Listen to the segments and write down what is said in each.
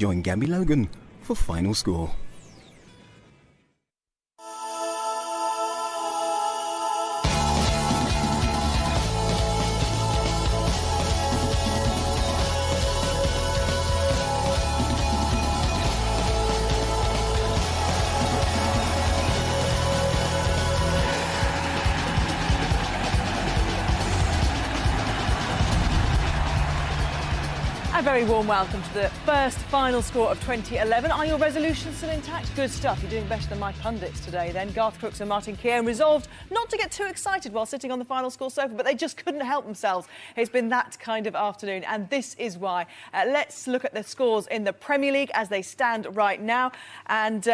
Join Gabby Logan for final score. A very warm welcome to the first final score of 2011. Are your resolutions still intact? Good stuff. You're doing better than my pundits today then. Garth, Crooks and Martin Keown resolved not to get too excited while sitting on the final score sofa, but they just couldn't help themselves. It's been that kind of afternoon, and this is why. Let's look at the scores in the Premier League as they stand right now. And,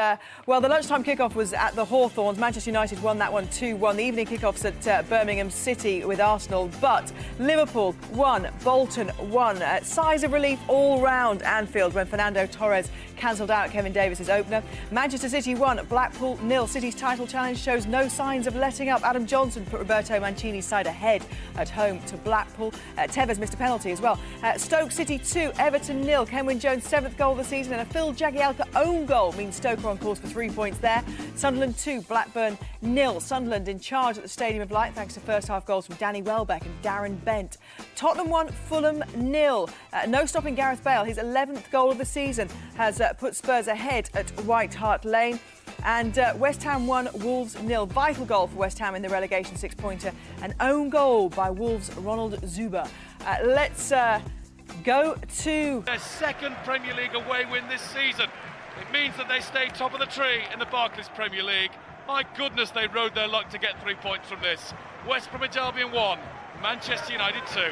well, the lunchtime kickoff was at the Hawthorns. Manchester United won that one 2-1. The evening kickoffs at Birmingham City with Arsenal. But Liverpool won, Bolton won. Sighs of relief all round Anfield when Fernando Torres cancelled out Kevin Davies' opener. Manchester City won, Blackpool 0. City's title challenge shows no signs of letting up. Adam Johnson put Roberto Mancini's side ahead at home to Blackpool. Tevez missed a penalty as well. Stoke City 2, Everton 0. Kenwyne Jones' 7th goal of the season, and a Phil Jagielka own goal means Stoke are on course for 3 points there. Sunderland 2, Blackburn 0. Sunderland in charge at the Stadium of Light thanks to first half goals from Danny Welbeck and Darren Bent. Tottenham 1, Fulham 0. No stopping Gareth Bale. His 11th goal of the season has put Spurs ahead at White Hart Lane. And West Ham 1, Wolves 0. Vital goal for West Ham in the relegation six-pointer. An own goal by Wolves' Ronald Zuber. Let's go to their second Premier League away win this season. It means that they stay top of the tree in the Barclays Premier League. My goodness, they rode their luck to get 3 points from this. West Bromwich Albion 1, Manchester United 2.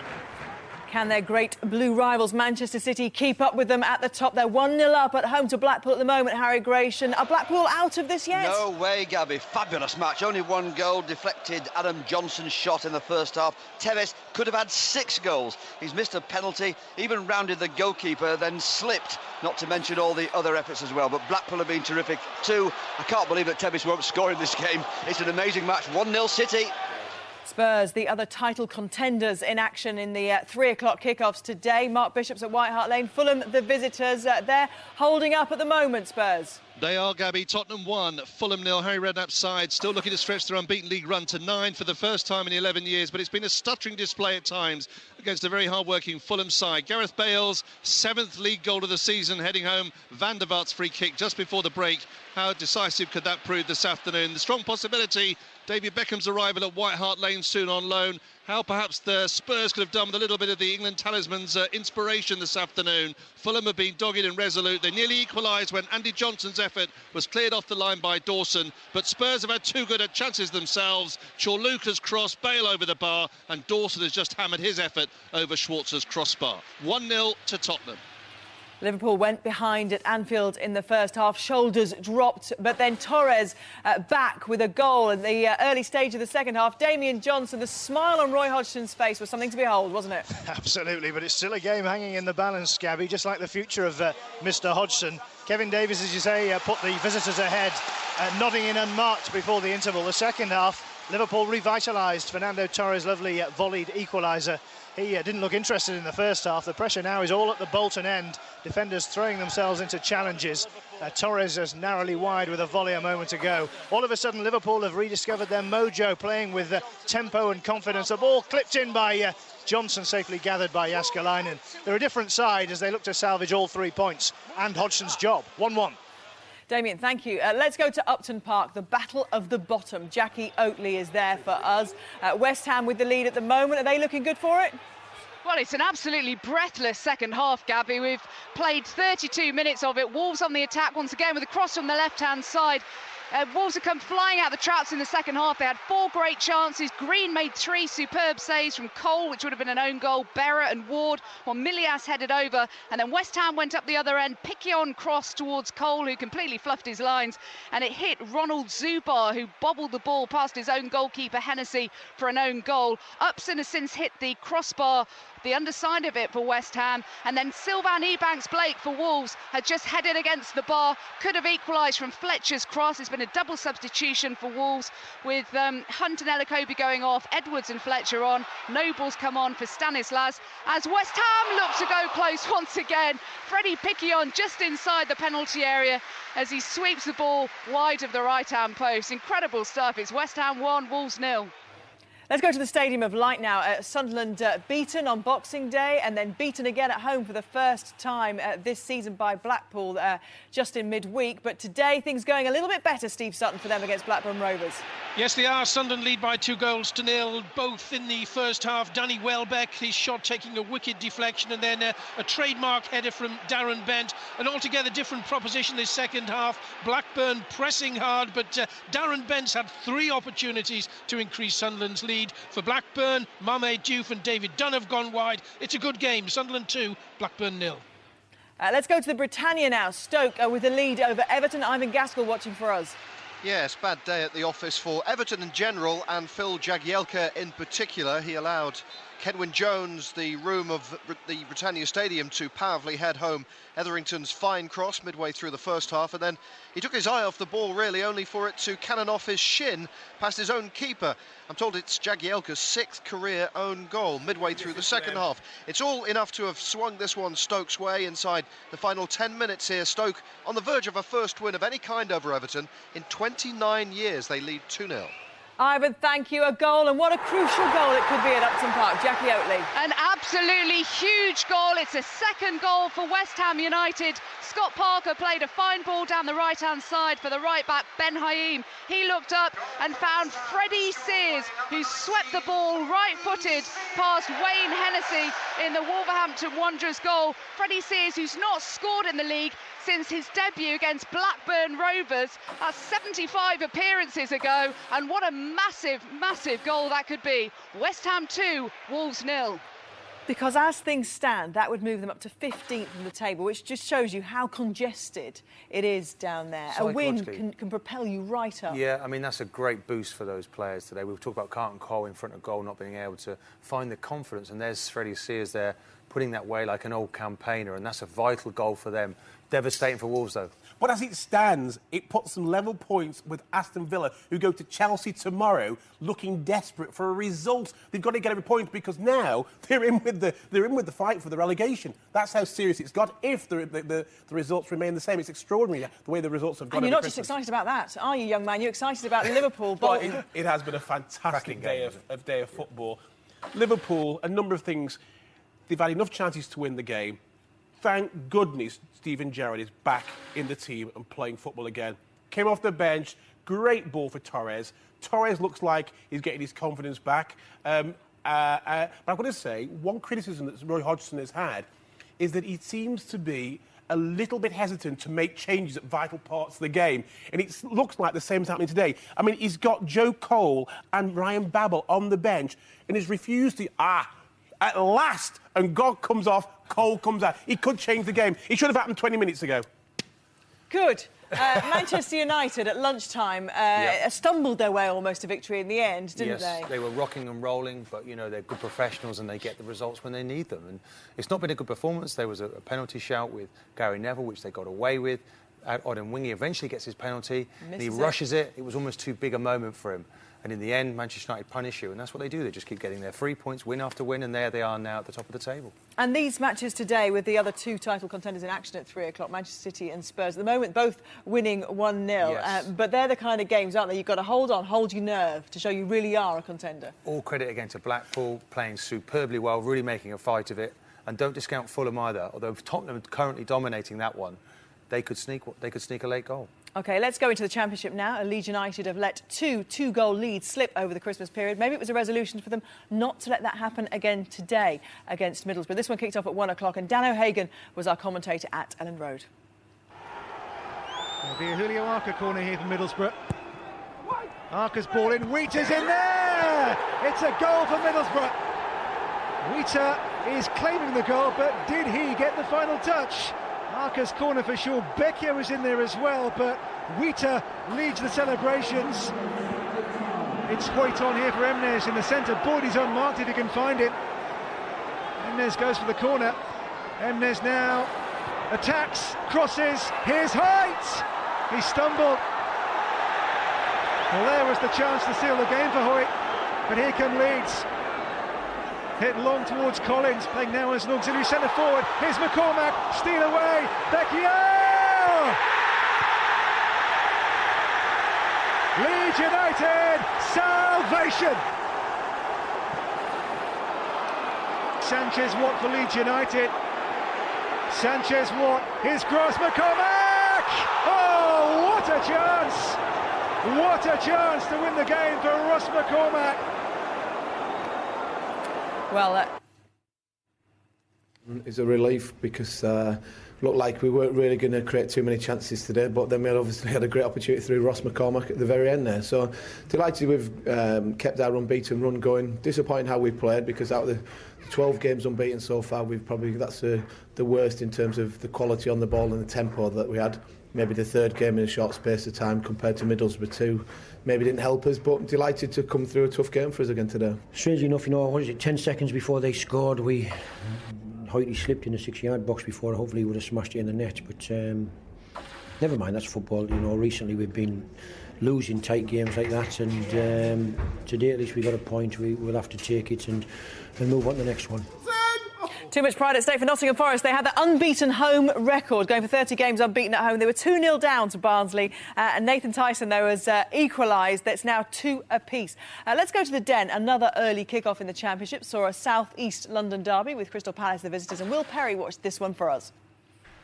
Can their great blue rivals Manchester City keep up with them at the top? They're 1-0 up at home to Blackpool at the moment, Harry Gratian. Are Blackpool out of this yet? No way, Gabby. Fabulous match. Only one goal, deflected Adam Johnson's shot in the first half. Tevez could have had 6 goals. He's missed a penalty, even rounded the goalkeeper, then slipped, not to mention all the other efforts as well. But Blackpool have been terrific too. I can't believe that Tevez won't score in this game. It's an amazing match. 1-0 City. Spurs, the other title contenders in action in the 3 o'clock kickoffs today. Mark Bishop's at White Hart Lane. Fulham, the visitors, they're holding up at the moment, Spurs. They are, Gabby. Tottenham 1, Fulham 0. Harry Redknapp's side still looking to stretch their unbeaten league run to 9 for the first time in 11 years, but it's been a stuttering display at times against a very hard-working Fulham side. Gareth Bale's 7th league goal of the season, heading home Van der Vaart's free kick just before the break. How decisive could that prove this afternoon? The strong possibility, David Beckham's arrival at White Hart Lane soon on loan. How perhaps the Spurs could have done with a little bit of the England talisman's inspiration this afternoon. Fulham have been dogged and resolute. They nearly equalised when Andy Johnson's effort was cleared off the line by Dawson. But Spurs have had 2 good at chances themselves. Chorluka's cross, Bale over the bar, and Dawson has just hammered his effort over Schwartz's crossbar. 1-0 to Tottenham. Liverpool went behind at Anfield in the first half. Shoulders dropped, but then Torres back with a goal in the early stage of the second half. Damian Johnson, the smile on Roy Hodgson's face was something to behold, wasn't it? Absolutely, but it's still a game hanging in the balance, Gabby, just like the future of Mr. Hodgson. Kevin Davies, as you say, put the visitors ahead, nodding in unmarked before the interval. The second half, Liverpool revitalised. Fernando Torres' lovely volleyed equaliser. He didn't look interested in the first half. The pressure now is all at the Bolton end. Defenders throwing themselves into challenges. Torres is narrowly wide with a volley a moment ago. All of a sudden, Liverpool have rediscovered their mojo, playing with tempo and confidence. The ball clipped in by Johnson, safely gathered by Jääskeläinen. They're a different side as they look to salvage all 3 points. And Hodgson's job, 1-1. Damien, thank you. Let's go to Upton Park, the battle of the bottom. Jackie Oatley is there for us. West Ham with the lead at the moment. Are they looking good for it? Well, it's an absolutely breathless second half, Gabby. We've played 32 minutes of it. Wolves on the attack once again with a cross from the left-hand side. Wolves have come flying out the traps in the second half. They had 4 great chances. Green made 3 superb saves from Cole, which would have been an own goal. Berra and Ward, while Milias headed over. And then West Ham went up the other end. Keown crossed towards Cole, who completely fluffed his lines. And it hit Ronald Zuber, who bobbled the ball past his own goalkeeper, Hennessy, for an own goal. Upson has since hit the crossbar the underside of it for West Ham, and then Sylvan Ebanks-Blake for Wolves had just headed against the bar, could have equalised from Fletcher's cross. It's been a double substitution for Wolves with Hunt and Elokobi going off, Edwards and Fletcher on, Noble's come on for Stanislas, as West Ham look to go close once again. Freddie Keown just inside the penalty area as he sweeps the ball wide of the right-hand post. Incredible stuff. It's West Ham 1, Wolves 0. Let's go to the Stadium of Light now. Sunderland beaten on Boxing Day and then beaten again at home for the first time this season by Blackpool just in midweek. But today things going a little bit better, Steve Sutton, for them against Blackburn Rovers. Yes, they are. Sunderland lead by 2-0, both in the first half. Danny Welbeck, his shot taking a wicked deflection, and then a trademark header from Darren Bent. An altogether different proposition this second half. Blackburn pressing hard, but Darren Bent's had 3 opportunities to increase Sunderland's lead. For Blackburn, Mame Diouf and David Dunn have gone wide. It's a good game. Sunderland 2, Blackburn 0. Let's go to the Britannia now. Stoke with the lead over Everton. Ivan Gaskell watching for us. Yes, bad day at the office for Everton in general and Phil Jagielka in particular. He allowed Kenwyne Jones the room of the Britannia Stadium to powerfully head home Etherington's fine cross midway through the first half, and then he took his eye off the ball really only for it to cannon off his shin past his own keeper. I'm told it's Jagielka's 6th career own goal midway through the second half. It's all enough to have swung this one Stoke's way inside the final 10 minutes here. Stoke on the verge of a first win of any kind over Everton. In 29 years they lead 2-0. Ivan, thank you. A goal, and what a crucial goal it could be at Upton Park. Jackie Oatley. An absolutely huge goal. It's a second goal for West Ham United. Scott Parker played a fine ball down the right-hand side for the right-back, Ben Haim. He looked up and found Freddie Sears, who swept the ball right-footed past Wayne Hennessy in the Wolverhampton Wanderers goal. Freddie Sears, who's not scored in the league since his debut against Blackburn Rovers. That's 75 appearances ago, and what a massive, massive goal that could be. West Ham 2, Wolves 0. Because as things stand, that would move them up to 15th in the table, which just shows you how congested it is down there. A win can propel you right up. Yeah, I mean, that's a great boost for those players today. We've talked about Carlton Cole in front of goal not being able to find the confidence, and there's Freddie Sears there putting that way like an old campaigner, and that's a vital goal for them. Devastating for Wolves, though. But as it stands, it puts them level points with Aston Villa, who go to Chelsea tomorrow looking desperate for a result. They've got to get every point because now they're in with the fight for the relegation. That's how serious it's got. If the results remain the same, it's extraordinary the way the results have gone. And you're not just excited about that, are you, young man? You're excited about Liverpool. Well, it has been a fantastic day of football. Liverpool, a number of things. They've had enough chances to win the game. Thank goodness Steven Gerrard is back in the team and playing football again. Came off the bench, great ball for Torres. Torres looks like he's getting his confidence back. But I've got to say, one criticism that Roy Hodgson has had is that he seems to be a little bit hesitant to make changes at vital parts of the game. And it looks like the same is happening today. I mean, he's got Joe Cole and Ryan Babel on the bench and he's refused to... At last, and God comes off, Cole comes out. He could change the game. It should have happened 20 minutes ago. Good. Manchester United at lunchtime stumbled their way almost to victory in the end, didn't they? Yes, they were rocking and rolling, but, you know, they're good professionals and they get the results when they need them. And it's not been a good performance. There was a penalty shout with Gary Neville, which they got away with. Odin Wingy eventually gets his penalty, and he rushes it. It was almost too big a moment for him. And in the end, Manchester United punish you, and that's what they do. They just keep getting their 3 points, win after win, and there they are now at the top of the table. And these matches today with the other 2 title contenders in action at 3 o'clock, Manchester City and Spurs, at the moment both winning 1-0. Yes. But they're the kind of games, aren't they? You've got to hold on, hold your nerve to show you really are a contender. All credit again to Blackpool, playing superbly well, really making a fight of it. And don't discount Fulham either, although Tottenham currently dominating that one. They could sneak a late goal. OK, let's go into the Championship now. Leeds United have let 2 2-goal leads slip over the Christmas period. Maybe it was a resolution for them not to let that happen again today against Middlesbrough. This one kicked off at 1 o'clock, and Dan O'Hagan was our commentator at Ellen Road. There'll be a Julio Arca corner here for Middlesbrough. Arca's ball in, Wheater's in there! It's a goal for Middlesbrough. Wheater is claiming the goal, but did he get the final touch? Arca's corner for sure. Becchio was in there as well, but Wheater leads the celebrations. It's Hoyt on here for Emnes in the centre. Boyd is unmarked if he can find it. Emnes goes for the corner. Emnes now attacks, crosses, here's Heights! He stumbled. Well, there was the chance to seal the game for Hoyt, but here come Leeds. Hit long towards Collins, playing now as an auxiliary centre forward. Here's McCormack, steal away, Keown! Leeds United, salvation! Sanchez Watt for Leeds United. Sanchez Watt, his cross, McCormack! Oh, what a chance! What a chance to win the game for Ross McCormack! Well, it's a relief because looked like we weren't really going to create too many chances today, but then we obviously had a great opportunity through Ross McCormack at the very end there. So delighted we've kept our unbeaten run going. Disappointing how we played, because out of the 12 games unbeaten so far, that's the worst in terms of the quality on the ball and the tempo that we had. Maybe the third game in a short space of time compared to Middlesbrough 2 maybe didn't help us, but delighted to come through a tough game for us again today. Strangely enough, 10 seconds before they scored, Hoyty slipped in the 6-yard box before. Hopefully he would have smashed it in the net, but never mind, that's football. Recently we've been losing tight games like that, and today at least we got a point. We'll have to take it and move on to the next one. Too much pride at stake for Nottingham Forest. They had the unbeaten home record, going for 30 games unbeaten at home. They were 2-0 down to Barnsley, and Nathan Tyson, though, has equalised. That's now 2 apiece. Let's go to the Den. Another early kick-off in the Championship saw a South East London derby with Crystal Palace the visitors, and Will Perry watched this one for us.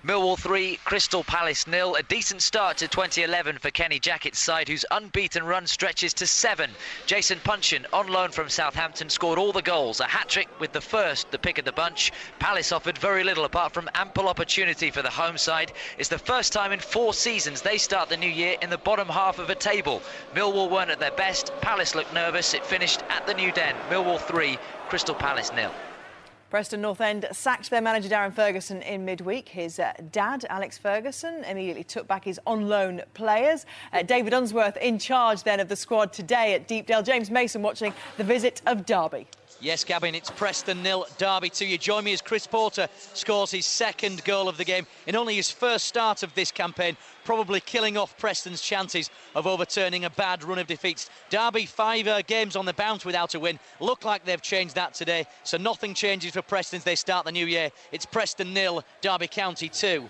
Millwall 3, Crystal Palace 0. A decent start to 2011 for Kenny Jackett's side, whose unbeaten run stretches to 7. Jason Punchin, on loan from Southampton, scored all the goals. A hat-trick with the first, the pick of the bunch. Palace offered very little apart from ample opportunity for the home side. It's the first time in 4 seasons they start the new year in the bottom half of a table. Millwall weren't at their best. Palace looked nervous. It finished at the New Den. Millwall 3, Crystal Palace 0. Preston North End sacked their manager Darren Ferguson in midweek. His dad, Alex Ferguson, immediately took back his on-loan players. David Unsworth in charge then of the squad today at Deepdale. James Mason watching the visit of Derby. Yes, Gabby, and it's Preston 0, Derby 2. You join me as Chris Porter scores his second goal of the game in only his first start of this campaign, probably killing off Preston's chances of overturning a bad run of defeats. Derby 5 games on the bounce without a win. Look like they've changed that today, so nothing changes for Preston as they start the new year. It's Preston 0, Derby County 2.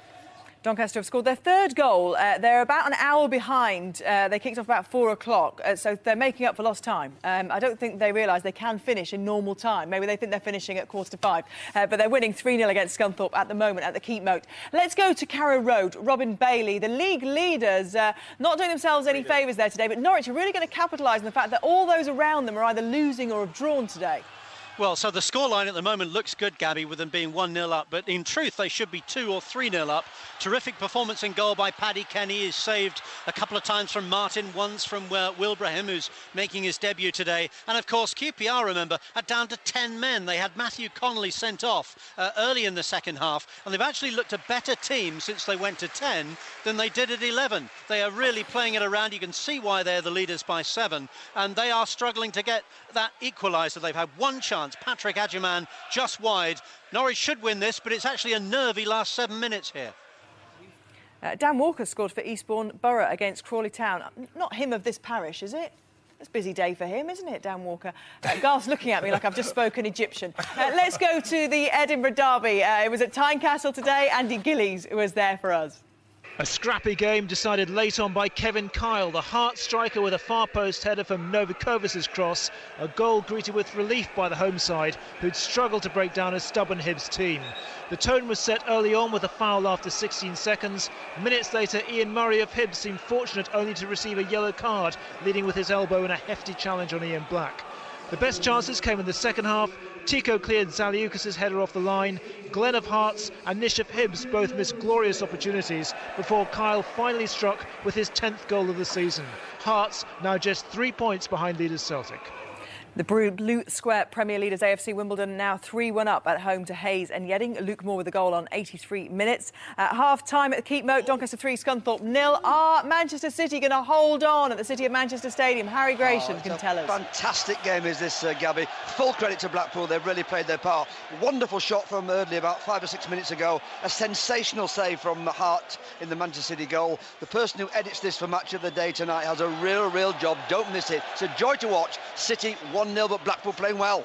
Doncaster have scored their third goal. They're about an hour behind. They kicked off about 4 o'clock, so they're making up for lost time. I don't think they realise they can finish in normal time. Maybe they think they're finishing at 4:45. But they're winning 3-0 against Scunthorpe at the moment at the Keep Moat. Let's go to Carrow Road. Robin Bailey, the league leaders, not doing themselves any favours there today, but Norwich are really going to capitalise on the fact that all those around them are either losing or have drawn today. Well, so the scoreline at the moment looks good, Gabby, with them being 1-0 up, but in truth they should be 2 or 3-0 up. Terrific performance in goal by Paddy Kenny. Is saved a couple of times from Martin, once from Wilbrahim, who's making his debut today. And of course QPR, remember, are down to 10 men. They had Matthew Connolly sent off early in the second half, and they've actually looked a better team since they went to 10 than they did at 11. They are really playing it around. You can see why they're the leaders by 7, and they are struggling to get that equaliser. They've had one chance. Patrick Adjeman just wide. Norwich should win this, but it's actually a nervy last 7 minutes here. Dan Walker scored for Eastbourne Borough against Crawley Town. Not him of this parish, is it? It's a busy day for him, isn't it, Dan Walker? Garth's looking at me like I've just spoken Egyptian. Let's go to the Edinburgh Derby. It was at Tynecastle today. Andy Gillies was there for us. A scrappy game decided late on by Kevin Kyle, the Hearts striker, with a far post header from Novakovic's cross. A goal greeted with relief by the home side, who'd struggled to break down a stubborn Hibs team. The tone was set early on with a foul after 16 seconds. Minutes later, Ian Murray of Hibs seemed fortunate only to receive a yellow card, leading with his elbow in a hefty challenge on Ian Black. The best chances came in the second half. Tico cleared Zaliukas' header off the line. Glenn of Hearts and Nish of Hibs both missed glorious opportunities before Kyle finally struck with his 10th goal of the season. Hearts now just 3 points behind leaders Celtic. The Blue Square Premier leaders AFC Wimbledon now 3-1 up at home to Hayes and Yedding. Luke Moore with the goal on 83 minutes. At half-time at the Keep Moat, Doncaster 3, Scunthorpe 0. Are Manchester City going to hold on at the City of Manchester Stadium? Harry Gratian can tell us. Fantastic game is this, Gabby. Full credit to Blackpool, they've really played their part. Wonderful shot from Eardley about 5 or 6 minutes ago. A sensational save from Hart in the Manchester City goal. The person who edits this for Match of the Day tonight has a real job. Don't miss it. It's a joy to watch. City 1-0, but Blackpool playing well.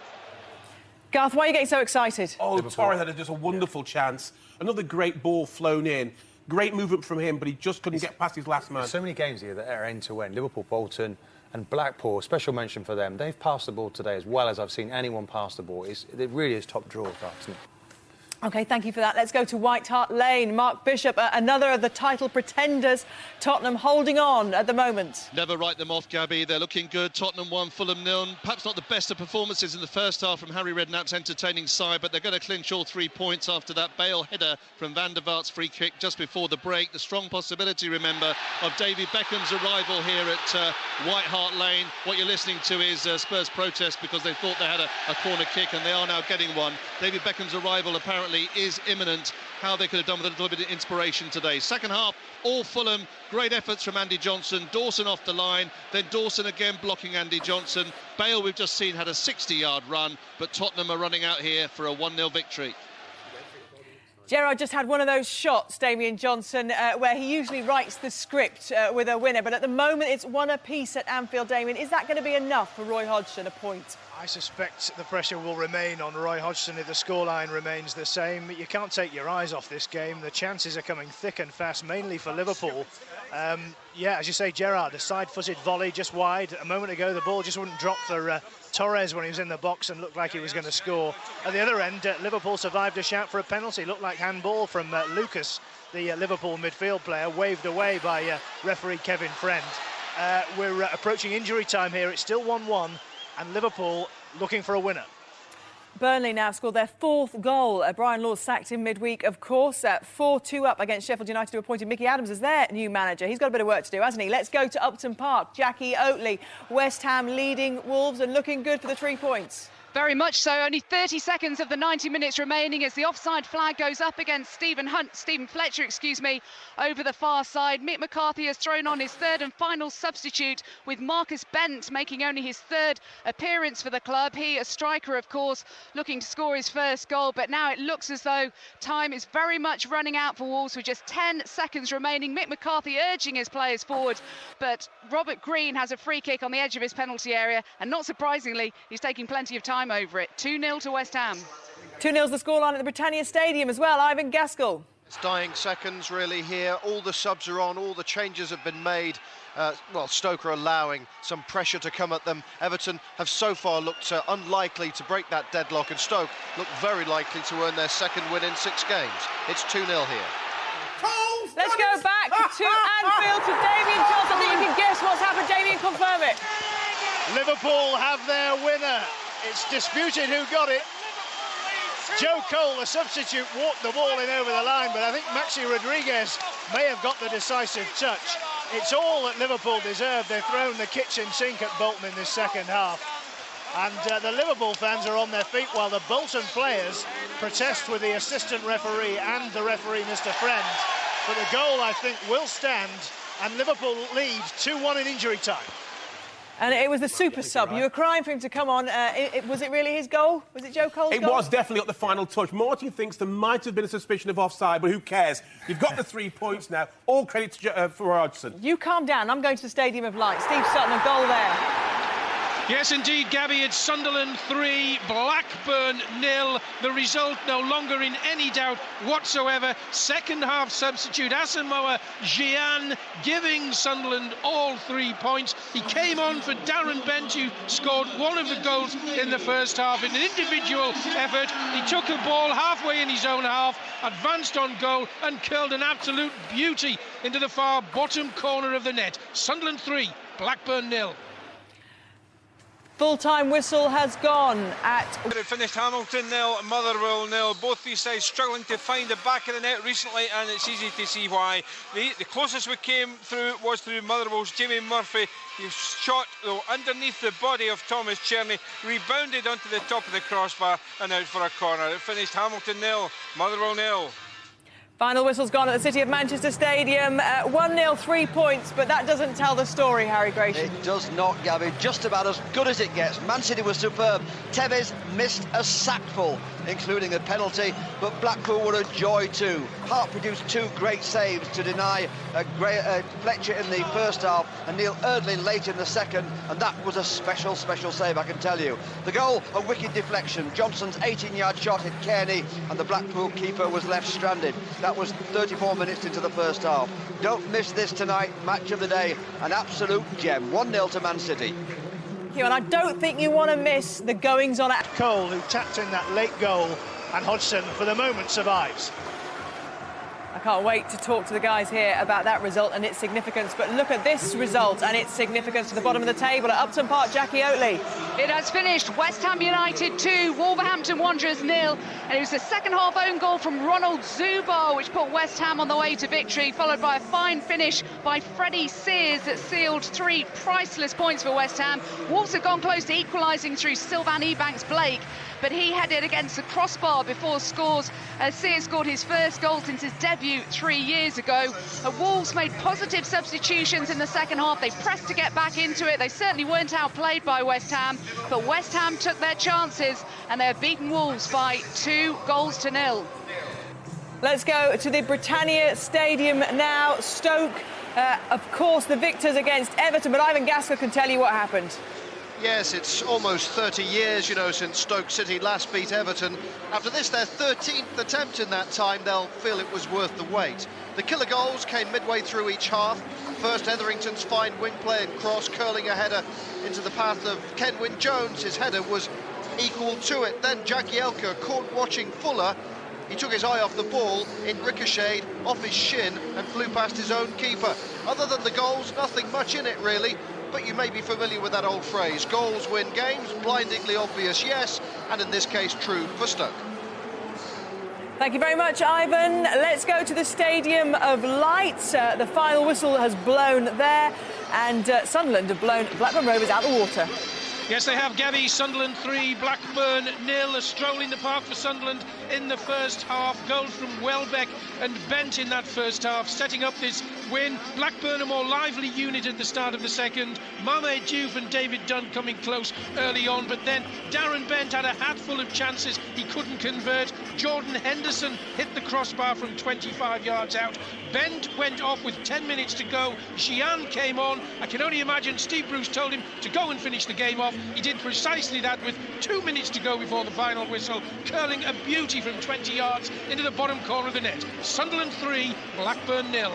Garth, why are you getting so excited? Oh, Torres had just a wonderful chance. Another great ball flown in. Great movement from him, but he just couldn't get past his last man. So many games here that are end-to-end. Liverpool, Bolton and Blackpool, special mention for them. They've passed the ball today as well as I've seen anyone pass the ball. It really is top draw, isn't it? OK, thank you for that. Let's go to White Hart Lane. Mark Bishop, another of the title pretenders. Tottenham holding on at the moment. Never write them off, Gabby. They're looking good. Tottenham 1, Fulham 0. Perhaps not the best of performances in the first half from Harry Redknapp's entertaining side, but they're going to clinch all 3 points after that Bale header from Van der Vaart's free kick just before the break. The strong possibility, remember, of David Beckham's arrival here at White Hart Lane. What you're listening to is Spurs protest because they thought they had a corner kick and they are now getting one. David Beckham's arrival apparently is imminent. How they could have done with a little bit of inspiration today. Second half, all Fulham. Great efforts from Andy Johnson. Dawson off the line, then Dawson again blocking Andy Johnson. Bale, we've just seen, had a 60-yard run, but Tottenham are running out here for a 1-0 victory. Gerrard just had one of those shots, Damien Johnson, where he usually writes the script with a winner, but at the moment it's 1 apiece at Anfield. Damien, is that going to be enough for Roy Hodgson, a point? I suspect the pressure will remain on Roy Hodgson if the scoreline remains the same. You can't take your eyes off this game. The chances are coming thick and fast, mainly for Liverpool. Yeah, as you say, Gerrard, a side-footed volley just wide. A moment ago, the ball just wouldn't drop for Torres when he was in the box and looked like he was going to score. At the other end, Liverpool survived a shout for a penalty. Looked like handball from Lucas, the Liverpool midfield player, waved away by referee Kevin Friend. We're approaching injury time here. It's still 1-1. And Liverpool looking for a winner. Burnley now scored their 4th goal. Brian Laws sacked in midweek, of course. 4-2 up against Sheffield United, who appointed Mickey Adams as their new manager. He's got a bit of work to do, hasn't he? Let's go to Upton Park. Jackie Oatley, West Ham leading Wolves and looking good for the 3 points. Very much so. Only 30 seconds of the 90 minutes remaining as the offside flag goes up against Stephen Fletcher, over the far side. Mick McCarthy has thrown on his 3rd and final substitute, with Marcus Bent making only his 3rd appearance for the club. He, a striker, of course, looking to score his 1st goal. But now it looks as though time is very much running out for Wolves with just 10 seconds remaining. Mick McCarthy urging his players forward, but Robert Green has a free kick on the edge of his penalty area, and not surprisingly, he's taking plenty of time over it. 2-0 to West Ham. 2-0's the scoreline at the Britannia Stadium as well. Ivan Gaskell. It's dying seconds really here. All the subs are on, all the changes have been made. Well, Stoke are allowing some pressure to come at them. Everton have so far looked unlikely to break that deadlock, and Stoke look very likely to earn their 2nd win in 6 games. It's 2-0 here. Let's go back to Anfield to Damien Johnson. I think you can guess what's happened. Damien, confirm it. Liverpool have their winner. It's disputed who got it. Joe Cole, the substitute, walked the ball in over the line, but I think Maxi Rodriguez may have got the decisive touch. It's all that Liverpool deserve. They've thrown the kitchen sink at Bolton in this 2nd half. And the Liverpool fans are on their feet while the Bolton players protest with the assistant referee and the referee, Mr. Friend. But the goal, I think, will stand, and Liverpool lead 2-1 in injury time. And it was the super sub. You were crying for him to come on. Was it really his goal? Was it Joe Cole's goal? It was definitely at the final touch. Martin thinks there might have been a suspicion of offside, but who cares? You've got the 3 points now. All credit to for Hodgson. You calm down. I'm going to the Stadium of Light. Steve Sutton, a goal there. Yes, indeed, Gabby. It's Sunderland 3, Blackburn 0. The result no longer in any doubt whatsoever. 2nd half substitute Asamoah Gyan giving Sunderland all 3 points. He came on for Darren Bent, who scored one of the goals in the first half in an individual effort. He took a ball halfway in his own half, advanced on goal and curled an absolute beauty into the far bottom corner of the net. Sunderland 3, Blackburn 0. Full-time whistle has gone at... It finished Hamilton 0, Motherwell 0. Both these sides struggling to find the back of the net recently, and it's easy to see why. The closest we came through was through Motherwell's Jimmy Murphy. He shot though underneath the body of Thomas Cherney, rebounded onto the top of the crossbar and out for a corner. It finished Hamilton 0, Motherwell 0. Final whistle's gone at the City of Manchester Stadium. 1-0, 3 points, but that doesn't tell the story, Harry Gratian. It does not, Gabby. Just about as good as it gets. Man City was superb. Tevez missed a sackful, including a penalty, but Blackpool were a joy too. Hart produced 2 great saves to deny Fletcher in the first half and Neil Erdley late in the second, and that was a special save, I can tell you. The goal, a wicked deflection. Johnson's 18-yard shot hit Kearney, and the Blackpool keeper was left stranded. That was 34 minutes into the first half. Don't miss this tonight, match of the day, an absolute gem. 1-0 to Man City. And I don't think you want to miss the goings-on at Cole, who tapped in that late goal, and Hodgson, for the moment, survives. I can't wait to talk to the guys here about that result and its significance, but look at this result and its significance to the bottom of the table at Upton Park. Jackie Oatley. It has finished West Ham United 2, Wolverhampton Wanderers 0, and it was the second half own goal from Ronald Zubar which put West Ham on the way to victory, followed by a fine finish by Freddie Sears that sealed 3 priceless points for West Ham. Wolves have gone close to equalising through Sylvan Ebanks-Blake, but he headed against the crossbar before Sears scored his first goal since his debut 3 years ago. Wolves made positive substitutions in the second half. They pressed to get back into it. They certainly weren't outplayed by West Ham, but West Ham took their chances and they've beaten Wolves by 2-0. Let's go to the Britannia Stadium now. Stoke, of course, the victors against Everton, but Ivan Gaskell can tell you what happened. Yes, it's almost 30 years, since Stoke City last beat Everton. After this, their 13th attempt in that time, they'll feel it was worth the wait. The killer goals came midway through each half. First, Etherington's fine wing play and cross, curling a header into the path of Kenwyne Jones. His header was equal to it. Then Jagielka, caught watching Fuller. He took his eye off the ball, it ricocheted off his shin and flew past his own keeper. Other than the goals, nothing much in it, really. But you may be familiar with that old phrase, goals win games, blindingly obvious, yes, and in this case, true for Stoke. Thank you very much, Ivan. Let's go to the Stadium of Lights. The final whistle has blown there, and Sunderland have blown Blackburn Rovers out of the water. Yes, they have, Gabby. Sunderland 3, Blackburn 0. A stroll in the park for Sunderland in the first half. Goals from Welbeck and Bent in that first half, setting up this win. Blackburn a more lively unit at the start of the second. Mame Diouf and David Dunn coming close early on, but then Darren Bent had a hatful of chances he couldn't convert. Jordan Henderson hit the crossbar from 25 yards out. Bent went off with 10 minutes to go. Keown came on. I can only imagine Steve Bruce told him to go and finish the game off. He did precisely that with 2 minutes to go before the final whistle, curling a beauty from 20 yards into the bottom corner of the net. Sunderland 3, Blackburn 0.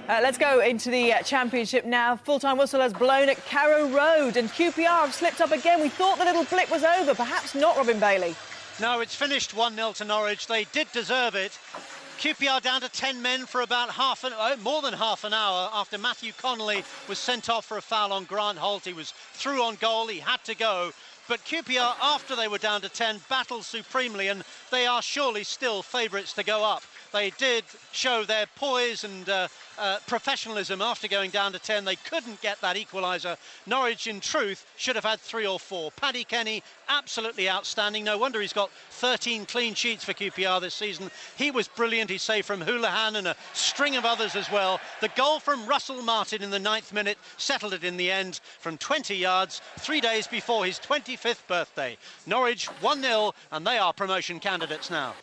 Let's go into the Championship now. Full-time whistle has blown at Carrow Road, and QPR have slipped up again. We thought the little blip was over. Perhaps not, Robin Bailey. No, it's finished 1-0 to Norwich. They did deserve it. QPR down to 10 men for about more than half an hour after Matthew Connolly was sent off for a foul on Grant Holt. He was through on goal, he had to go. But QPR, after they were down to 10, battled supremely, and they are surely still favourites to go up. They did show their poise and professionalism after going down to 10. They couldn't get that equaliser. Norwich, in truth, should have had 3 or 4. Paddy Kenny, absolutely outstanding. No wonder he's got 13 clean sheets for QPR this season. He was brilliant. He saved from Houlihan and a string of others as well. The goal from Russell Martin in the 9th minute settled it in the end from 20 yards, 3 days before his 25th birthday. Norwich 1-0, and they are promotion candidates now.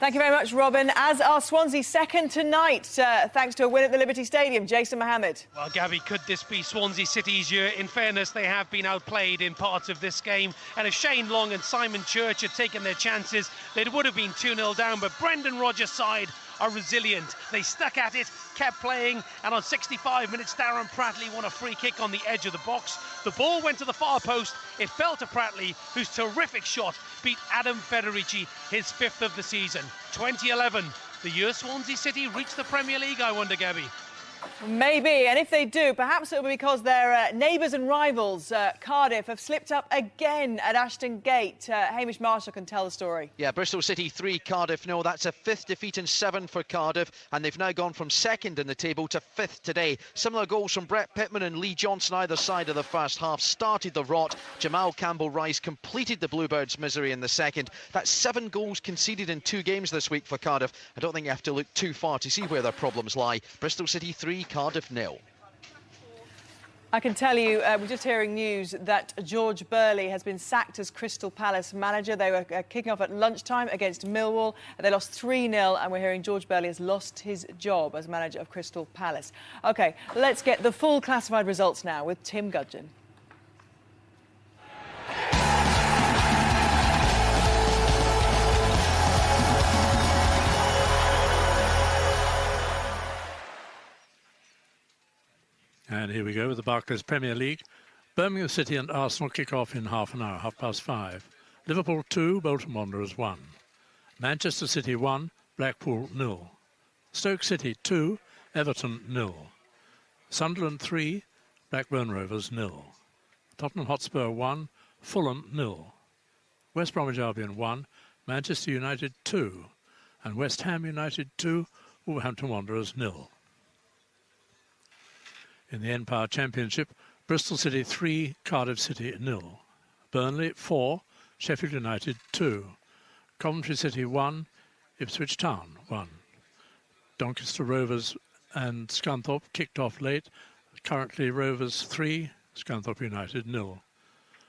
Thank you very much, Robin. As are Swansea second tonight, thanks to a win at the Liberty Stadium. Jason Mohammed. Well, Gabby, could this be Swansea City's year? In fairness, they have been outplayed in parts of this game. And if Shane Long and Simon Church had taken their chances, they would have been 2-0 down. But Brendan Rodgers' side are resilient. They stuck at it, kept playing, and on 65 minutes, Darren Pratley won a free kick on the edge of the box. The ball went to the far post. It fell to Pratley, whose terrific shot beat Adam Federici, his 5th of the season. 2011, the year Swansea City reached the Premier League, I wonder, Gabby. Maybe, and if they do, perhaps it'll be because their neighbours and rivals, Cardiff, have slipped up again at Ashton Gate. Hamish Marshall can tell the story. Yeah, Bristol City 3, Cardiff 0. That's a 5th defeat in 7 for Cardiff, and they've now gone from 2nd in the table to 5th today. Similar goals from Brett Pittman and Lee Johnson either side of the first half started the rot. Jamal Campbell-Rice completed the Bluebirds' misery in the second. That's 7 goals conceded in 2 games this week for Cardiff. I don't think you have to look too far to see where their problems lie. Bristol City 3, Cardiff 0. I can tell you, we're just hearing news that George Burley has been sacked as Crystal Palace manager. They were kicking off at lunchtime against Millwall. They lost 3-0, and we're hearing George Burley has lost his job as manager of Crystal Palace. OK, let's get the full classified results now with Tim Gudgin. And here we go with the Barclays Premier League. Birmingham City and Arsenal kick off in half an hour, 5:30. Liverpool 2, Bolton Wanderers 1. Manchester City 1, Blackpool 0. Stoke City 2, Everton 0. Sunderland 3, Blackburn Rovers 0. Tottenham Hotspur 1, Fulham 0. West Bromwich Albion 1, Manchester United 2. And West Ham United 2, Wolverhampton Wanderers 0. In the Empire Championship, Bristol City 3, Cardiff City 0. Burnley 4, Sheffield United 2. Coventry City 1, Ipswich Town 1. Doncaster Rovers and Scunthorpe kicked off late. Currently Rovers 3, Scunthorpe United 0.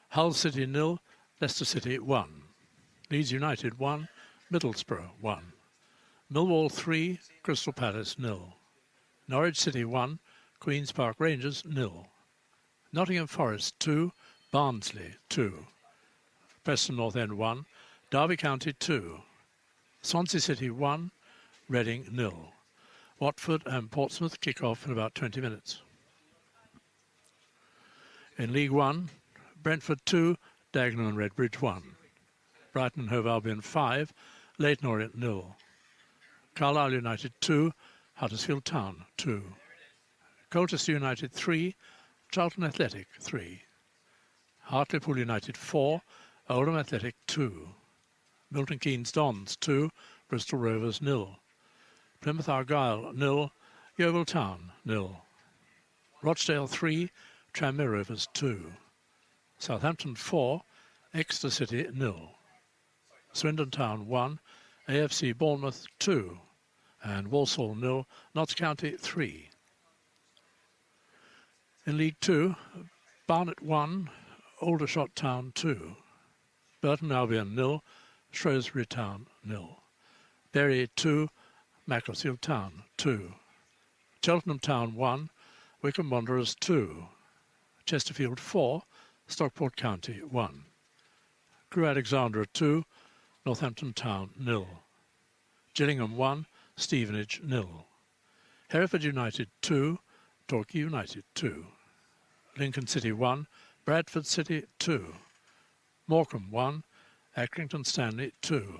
Hull City 0, Leicester City 1. Leeds United 1, Middlesbrough 1. Millwall 3, Crystal Palace 0. Norwich City 1, Queen's Park Rangers 0. Nottingham Forest 2, Barnsley 2. Preston North End 1, Derby County 2. Swansea City 1, Reading 0. Watford and Portsmouth kick off in about 20 minutes. In League 1, Brentford 2, Dagenham and Redbridge 1. Brighton and Hove Albion 5, Leyton Orient 0. Carlisle United 2, Huddersfield Town 2. Colchester United 3, Charlton Athletic 3. Hartlepool United 4, Oldham Athletic 2. Milton Keynes Dons 2, Bristol Rovers 0. Plymouth Argyle 0, Yeovil Town 0. Rochdale 3, Tranmere Rovers 2. Southampton 4, Exeter City 0. Swindon Town 1, AFC Bournemouth 2. And Walsall 0, Notts County 3. In League 2, Barnet 1, Aldershot Town 2. Burton Albion 0, Shrewsbury Town 0. Bury 2, Macclesfield Town 2. Cheltenham Town 1, Wycombe Wanderers 2. Chesterfield 4, Stockport County 1. Crewe Alexandra 2, Northampton Town 0. Gillingham 1, Stevenage 0. Hereford United 2, Torquay United 2. Lincoln City 1, Bradford City 2. Morecambe 1, Accrington Stanley 2.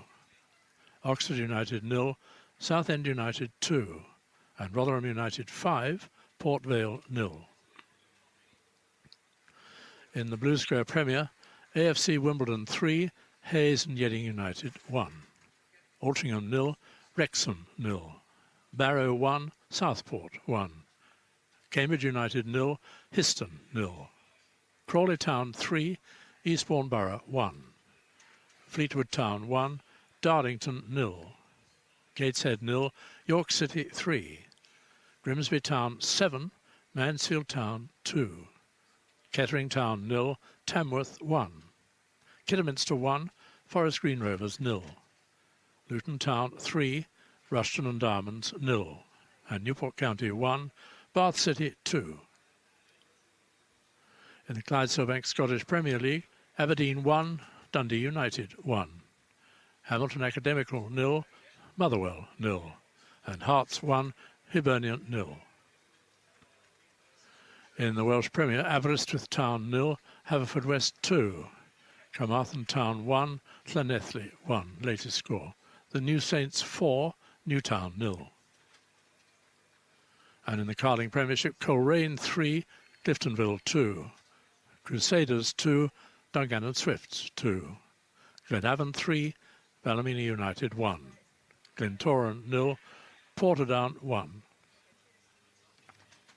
Oxford United 0, Southend United 2. And Rotherham United 5, Port Vale 0. In the Blue Square Premier, AFC Wimbledon 3, Hayes and Yeading United 1. Altrincham 0, Wrexham 0. Barrow 1, Southport 1. Cambridge United 0, Histon 0. Crawley Town 3, Eastbourne Borough 1. Fleetwood Town 1, Darlington 0. Gateshead 0, York City 3. Grimsby Town 7, Mansfield Town 2. Kettering Town 0, Tamworth 1. Kidderminster 1, Forest Green Rovers 0. Luton Town 3, Rushton and Diamonds 0. And Newport County 1, Bath City 2. In the Clydesdale Scottish Premier League, Aberdeen 1, Dundee United 1. Hamilton Academical 0, Motherwell 0. And Hearts 1, Hibernian 0. In the Welsh Premier, Aberystwyth Town 0, Haverfordwest 2. Carmarthen Town 1, Llanelli 1, latest score. The New Saints 4, Newtown 0. And in the Carling Premiership, Coleraine 3, Cliftonville 2. Crusaders 2, Dungannon Swifts 2. Glenavon 3, Ballymena United 1. Glentoran 0, Portadown 1.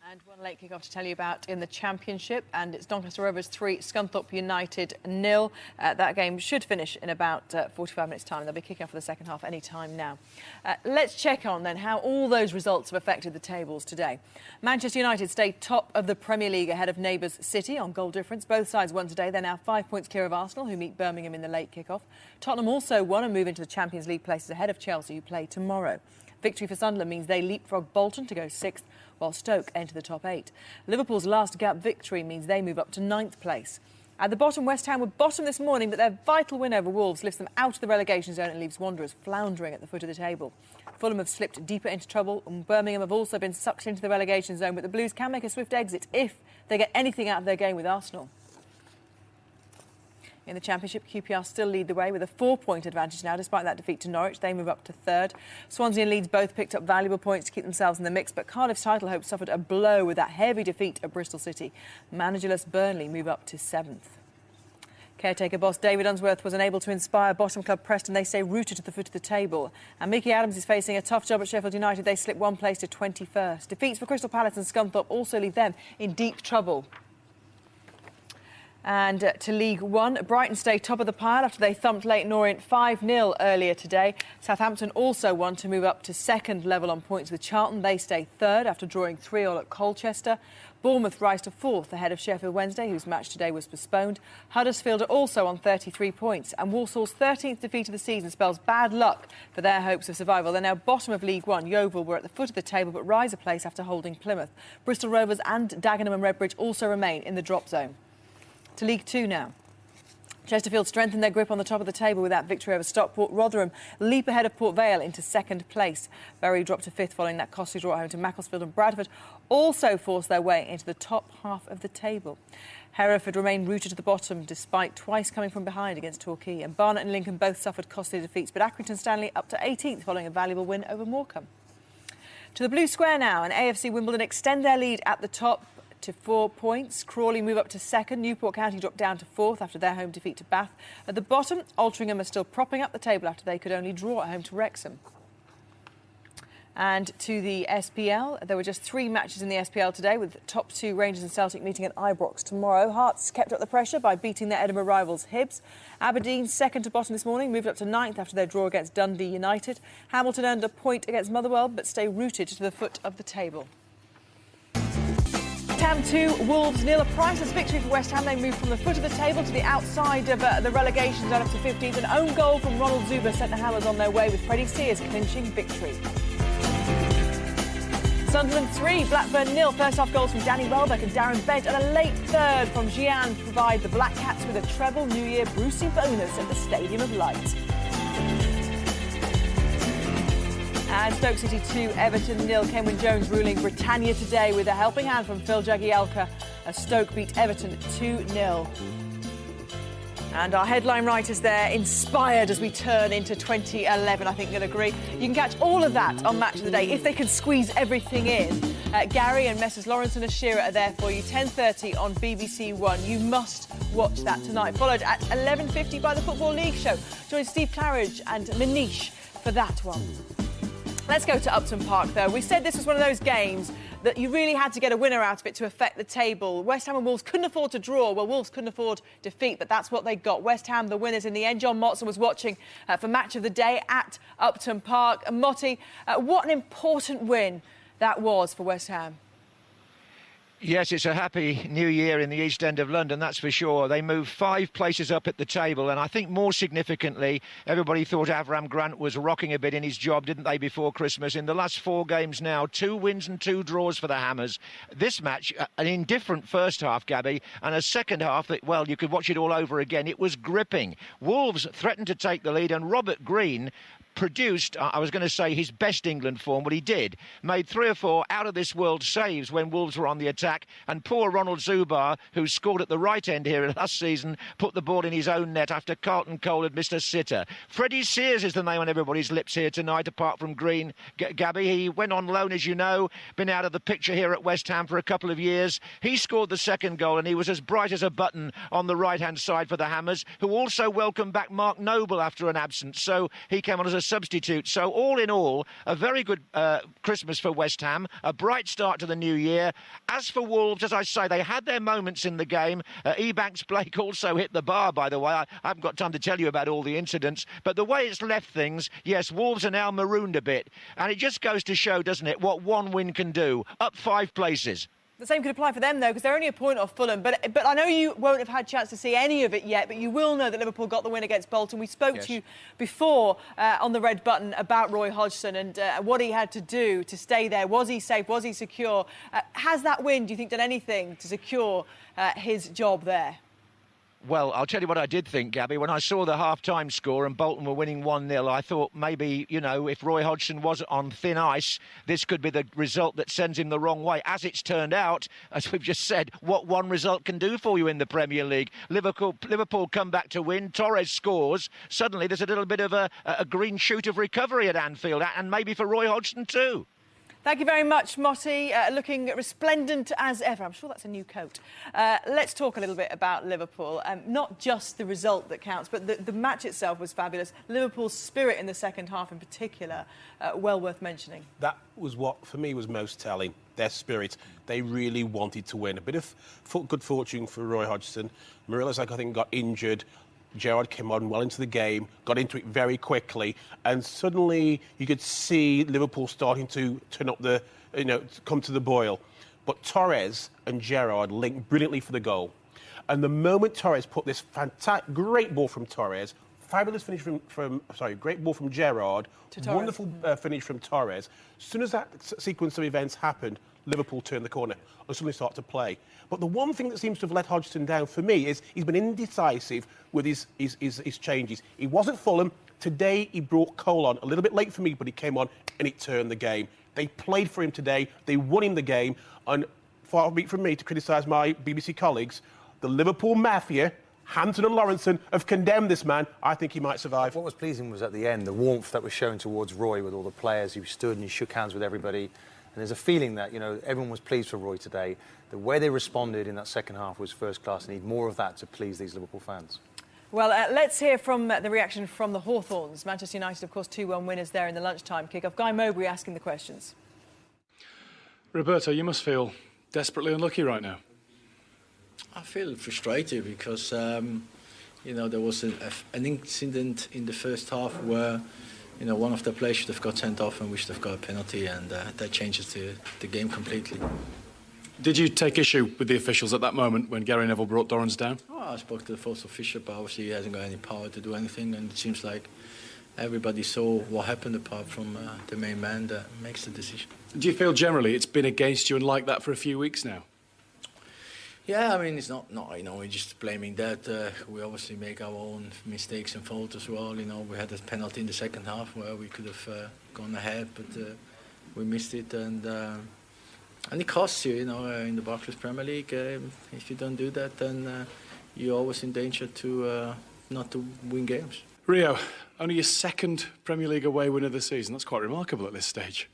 And one late kick-off to tell you about in the Championship, and it's Doncaster Rovers 3, Scunthorpe United 0. That game should finish in about 45 minutes' time. They'll be kicking off for the second half any time now. Let's check on then how all those results have affected the tables today. Manchester United stay top of the Premier League ahead of neighbours City on goal difference. Both sides won today. They're now 5 points clear of Arsenal, who meet Birmingham in the late kick-off. Tottenham also won and move into the Champions League places ahead of Chelsea, who play tomorrow. Victory for Sunderland means they leapfrog Bolton to go 6th, while Stoke enter the top 8. Liverpool's last gap victory means they move up to 9th place. At the bottom, West Ham were bottom this morning, but their vital win over Wolves lifts them out of the relegation zone and leaves Wanderers floundering at the foot of the table. Fulham have slipped deeper into trouble, and Birmingham have also been sucked into the relegation zone, but the Blues can make a swift exit if they get anything out of their game with Arsenal. In the Championship, QPR still lead the way with a 4-point advantage now, despite that defeat to Norwich. They move up to 3rd. Swansea and Leeds both picked up valuable points to keep themselves in the mix, but Cardiff's title hopes suffered a blow with that heavy defeat at Bristol City. Managerless Burnley move up to 7th. Caretaker boss David Unsworth was unable to inspire bottom club Preston. They stay rooted to the foot of the table. And Mickey Adams is facing a tough job at Sheffield United. They slip 1 place to 21st. Defeats for Crystal Palace and Scunthorpe also leave them in deep trouble. And to League One, Brighton stay top of the pile after they thumped Leyton Orient 5-0 earlier today. Southampton also won to move up to 2nd level on points with Charlton. They stay 3rd after drawing 3-3 at Colchester. Bournemouth rise to 4th ahead of Sheffield Wednesday, whose match today was postponed. Huddersfield are also on 33 points, and Walsall's 13th defeat of the season spells bad luck for their hopes of survival. They're now bottom of League One. Yeovil were at the foot of the table but rise a place after holding Plymouth. Bristol Rovers and Dagenham and Redbridge also remain in the drop zone. To League Two now. Chesterfield strengthened their grip on the top of the table with that victory over Stockport. Rotherham leap ahead of Port Vale into 2nd place. Bury dropped to 5th following that costly draw at home to Macclesfield, and Bradford also forced their way into the top half of the table. Hereford remain rooted to the bottom despite twice coming from behind against Torquay, and Barnet and Lincoln both suffered costly defeats, but Accrington Stanley up to 18th following a valuable win over Morecambe. To the Blue Square now, and AFC Wimbledon extend their lead at the top to 4 points. Crawley move up to 2nd. Newport County drop down to 4th after their home defeat to Bath. At the bottom, Altrincham are still propping up the table after they could only draw at home to Wrexham. And to the SPL, there were just 3 matches in the SPL today, with top 2 Rangers and Celtic meeting at Ibrox tomorrow. Hearts kept up the pressure by beating their Edinburgh rivals Hibs. Aberdeen, 2nd to bottom this morning, moved up to 9th after their draw against Dundee United. Hamilton earned a point against Motherwell, but stay rooted to the foot of the table. West Ham 2, Wolves 0. A priceless victory for West Ham. They moved from the foot of the table to the outside of the relegation zone up to 15th. An own goal from Ronald Zuber sent the Hammers on their way, with Freddie Sears clinching victory. Sunderland 3, Blackburn 0. First half goals from Danny Welbeck and Darren Bent, and a late third from Keown provide the Black Cats with a treble New Year Brucey bonus at the Stadium of Light. And Stoke City 2, Everton 0. Keown Jones ruling Britannia today with a helping hand from Phil Jagielka as Stoke beat Everton 2-0. And our headline writers there, inspired as we turn into 2011, I think you'll agree. You can catch all of that on Match of the Day if they can squeeze everything in. Gary and Messrs Lawrence and Shearer are there for you, 10:30 on BBC One. You must watch that tonight. Followed at 11:50 by the Football League show. Join Steve Claridge and Manish for that one. Let's go to Upton Park, though. We said this was one of those games that you really had to get a winner out of it to affect the table. West Ham and Wolves couldn't afford to draw. Well, Wolves couldn't afford defeat, but that's what they got. West Ham, the winners in the end. John Motson was watching for Match of the Day at Upton Park. And Motty, what an important win that was for West Ham. Yes, it's a happy new year in the East End of London, that's for sure. They moved 5 places up at the table, and I think more significantly, everybody thought Avram Grant was rocking a bit in his job, didn't they, before Christmas? In the last 4 games now, 2 wins and 2 draws for the Hammers. This match, an indifferent first half, Gabby, and a second half that, well, you could watch it all over again. It was gripping. Wolves threatened to take the lead, and Robert Green produced, I was going to say, his best England form, but he did. Made 3 or 4 out-of-this-world saves when Wolves were on the attack, and poor Ronald Zubar, who scored at the right end here last season, put the ball in his own net after Carlton Cole had missed a sitter. Freddie Sears is the name on everybody's lips here tonight, apart from Green. Gabby, he went on loan, as you know, been out of the picture here at West Ham for a couple of years. He scored the second goal, and he was as bright as a button on the right-hand side for the Hammers, who also welcomed back Mark Noble after an absence, so he came on as a substitute. So all in all, a very good Christmas for West Ham, a bright start to the new year. As for Wolves, as I say, they had their moments in the game. Ebanks-Blake also hit the bar, by the way. I haven't got time to tell you about all the incidents, but the way it's left things, yes, Wolves are now marooned a bit, and it just goes to show, doesn't it, what one win can do. Up 5 places. The same could apply for them, though, because they're only a point off Fulham. But I know you won't have had a chance to see any of it yet, but you will know that Liverpool got the win against Bolton. We spoke to you before on the Red Button about Roy Hodgson and what he had to do to stay there. Was he safe? Was he secure? Has that win, do you think, done anything to secure his job there? Well, I'll tell you what I did think, Gabby. When I saw the half-time score and Bolton were winning 1-0, I thought maybe, you know, if Roy Hodgson was on thin ice, this could be the result that sends him the wrong way. As it's turned out, as we've just said, what one result can do for you in the Premier League. Liverpool come back to win. Torres scores. Suddenly there's a little bit of a green shoot of recovery at Anfield, and maybe for Roy Hodgson too. Thank you very much, Motti. Looking resplendent as ever. I'm sure that's a new coat. Let's talk a little bit about Liverpool. Not just the result that counts, but the match itself was fabulous. Liverpool's spirit in the second half in particular, well worth mentioning. That was what, for me, was most telling. Their spirit. They really wanted to win. A bit of good fortune for Roy Hodgson. Morelos, I think, got injured. Gerrard came on well into the game, got into it very quickly, and suddenly you could see Liverpool starting to turn up the, come to the boil. But Torres and Gerrard linked brilliantly for the goal. And the moment Torres put this great ball from Torres, fabulous finish great ball from Gerrard, wonderful finish from Torres. As soon as that sequence of events happened, Liverpool turned the corner and suddenly started to play. But the one thing that seems to have let Hodgson down for me is he's been indecisive with his changes. He wasn't Fulham. Today he brought Cole on a little bit late for me, but he came on and it turned the game. They played for him today. They won him the game. And far be it from me to criticise my BBC colleagues, the Liverpool mafia, Hampton and Lawrenson, have condemned this man. I think he might survive. What was pleasing was at the end, the warmth that was shown towards Roy with all the players. He stood and he shook hands with everybody. And there's a feeling that, everyone was pleased for Roy today. The way they responded in that second half was first class. They need more of that to please these Liverpool fans. Well, let's hear from the reaction from the Hawthorns. Manchester United, of course, 2-1 winners there in the lunchtime kick-off. Guy Mowbray asking the questions. Roberto, you must feel desperately unlucky right now. I feel frustrated because, there was an incident in the first half where, one of the players should have got sent off and we should have got a penalty, and that changes the game completely. Did you take issue with the officials at that moment when Gary Neville brought Dorrans down? Oh, I spoke to the fourth official, but obviously he hasn't got any power to do anything, and it seems like everybody saw what happened apart from the main man that makes the decision. Do you feel generally it's been against you and like that for a few weeks now? Yeah, I mean, it's not we're just blaming that. We obviously make our own mistakes and faults as well. We had a penalty in the second half where we could have gone ahead, but we missed it, and it costs you, in the Barclays Premier League. If you don't do that, then you're always in danger to not to win games. Rio, only your second Premier League away win of the season. That's quite remarkable at this stage.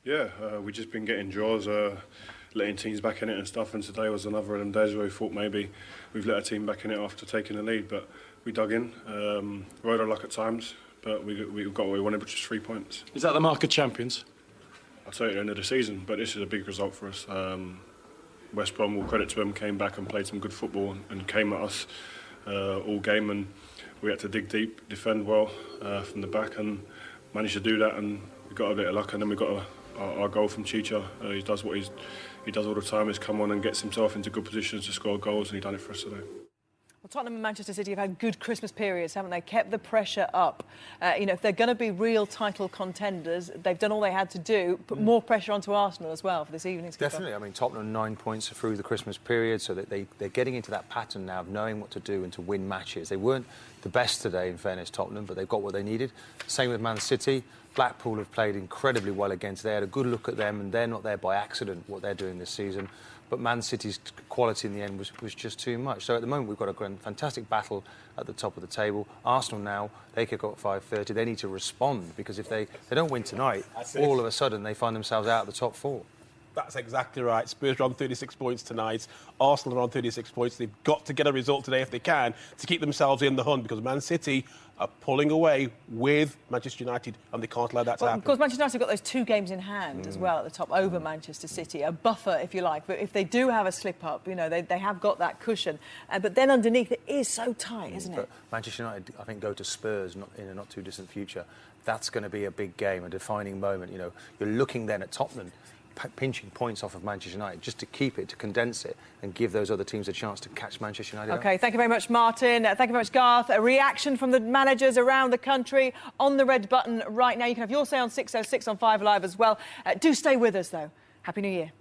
Yeah, we've just been getting draws, letting teams back in it and stuff, and today was another of them days where we thought maybe we've let a team back in it after taking the lead, but we dug in, rode our luck at times, but we got what we wanted, which is 3 points. Is that the mark of champions? I'll tell you at the end of the season, but this is a big result for us. West Brom, all credit to them, came back and played some good football and came at us all game, and we had to dig deep, defend well from the back, and managed to do that, and we got a bit of luck, and then we got our goal from Chicha. He does what he does all the time, is come on and gets himself into good positions to score goals, and he done it for us today. Well, Tottenham and Manchester City have had good Christmas periods, haven't they? Kept the pressure up. You know, if they're going to be real title contenders, they've done all they had to do. Put more pressure onto Arsenal as well for this evening's kickoff. Definitely. I mean, Tottenham 9 points through the Christmas period, so that they're getting into that pattern now of knowing what to do and to win matches. They weren't the best today, in fairness, Tottenham, but they've got what they needed. Same with Man City. Blackpool have played incredibly well against. They had a good look at them, and they're not there by accident, what they're doing this season. But Man City's quality in the end was just too much. So at the moment, we've got a fantastic battle at the top of the table. Arsenal now, they kick off at 5:30. They need to respond, because if they don't win tonight, all of a sudden they find themselves out of the top four. That's exactly right. Spurs are on 36 points tonight. Arsenal are on 36 points. They've got to get a result today if they can to keep themselves in the hunt, because Man City are pulling away with Manchester United, and they can't allow that to happen. Of course, Manchester United have got those 2 games in hand as well at the top over Manchester City, a buffer, if you like. But if they do have a slip-up, you know, they have got that cushion. But then underneath, it is so tight, isn't it? Manchester United, I think, go to Spurs in a not-too-distant future. That's going to be a big game, a defining moment. You know, you're looking then at Tottenham pinching points off of Manchester United just to keep it, to condense it and give those other teams a chance to catch Manchester United OK, thank you very much, Martin. Thank you very much, Garth. A reaction from the managers around the country on the red button right now. You can have your say on 606 on 5 Live as well. Do stay with us, though. Happy New Year.